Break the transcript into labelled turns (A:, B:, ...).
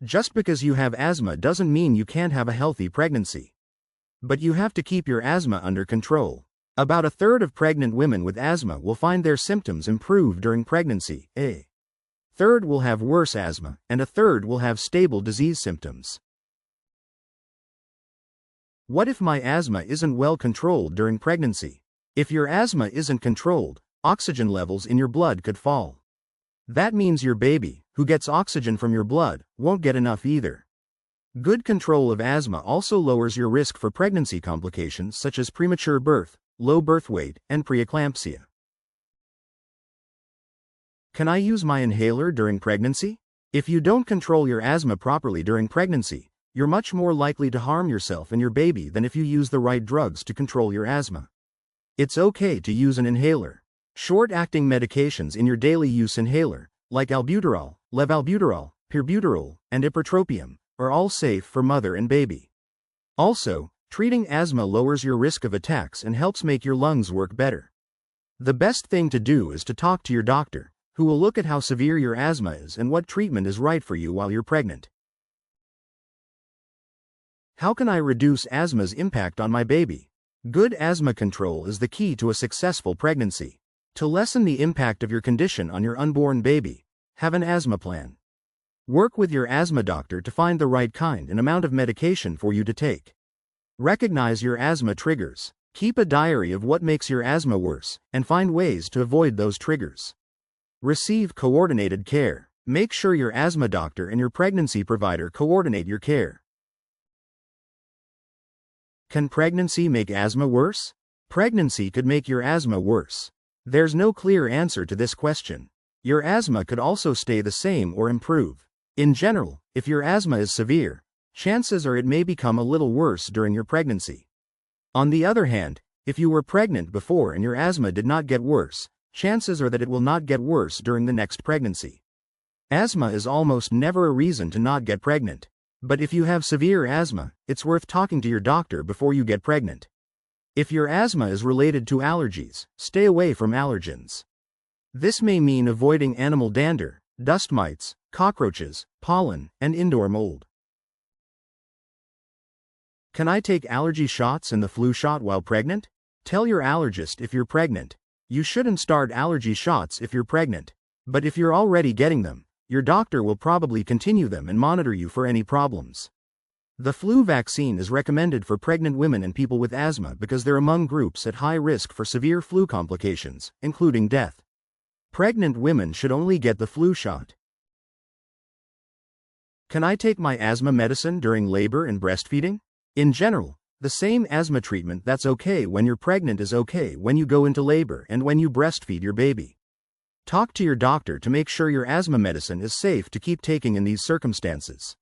A: Just because you have asthma doesn't mean you can't have a healthy pregnancy. But you have to keep your asthma under control. About a third of pregnant women with asthma will find their symptoms improve during pregnancy. A third will have worse asthma, and a third will have stable disease symptoms. What if my asthma isn't well controlled during pregnancy? If your asthma isn't controlled, oxygen levels in your blood could fall. That means your baby, who gets oxygen from your blood, won't get enough either. Good control of asthma also lowers your risk for pregnancy complications such as premature birth, low birth weight, and preeclampsia. Can I use my inhaler during pregnancy? If you don't control your asthma properly during pregnancy, you're much more likely to harm yourself and your baby than if you use the right drugs to control your asthma. It's okay to use an inhaler. Short-acting medications in your daily use inhaler, like albuterol, levalbuterol, pyrbuterol, and ipratropium, are all safe for mother and baby. Also, treating asthma lowers your risk of attacks and helps make your lungs work better. The best thing to do is to talk to your doctor, who will look at how severe your asthma is and what treatment is right for you while you're pregnant. How can I reduce asthma's impact on my baby? Good asthma control is the key to a successful pregnancy. To lessen the impact of your condition on your unborn baby, have an asthma plan. Work with your asthma doctor to find the right kind and amount of medication for you to take. Recognize your asthma triggers. Keep a diary of what makes your asthma worse, and find ways to avoid those triggers. Receive coordinated care. Make sure your asthma doctor and your pregnancy provider coordinate your care. Can pregnancy make asthma worse? Pregnancy could make your asthma worse. There's no clear answer to this question. Your asthma could also stay the same or improve. In general, if your asthma is severe, chances are it may become a little worse during your pregnancy. On the other hand, if you were pregnant before and your asthma did not get worse, chances are that it will not get worse during the next pregnancy. Asthma is almost never a reason to not get pregnant. But if you have severe asthma, it's worth talking to your doctor before you get pregnant. If your asthma is related to allergies, stay away from allergens. This may mean avoiding animal dander, dust mites, cockroaches, pollen, and indoor mold. Can I take allergy shots and the flu shot while pregnant? Tell your allergist if you're pregnant. You shouldn't start allergy shots if you're pregnant. But if you're already getting them, your doctor will probably continue them and monitor you for any problems. The flu vaccine is recommended for pregnant women and people with asthma because they're among groups at high risk for severe flu complications, including death. Pregnant women should only get the flu shot. Can I take my asthma medicine during labor and breastfeeding? In general, the same asthma treatment that's okay when you're pregnant is okay when you go into labor and when you breastfeed your baby. Talk to your doctor to make sure your asthma medicine is safe to keep taking in these circumstances.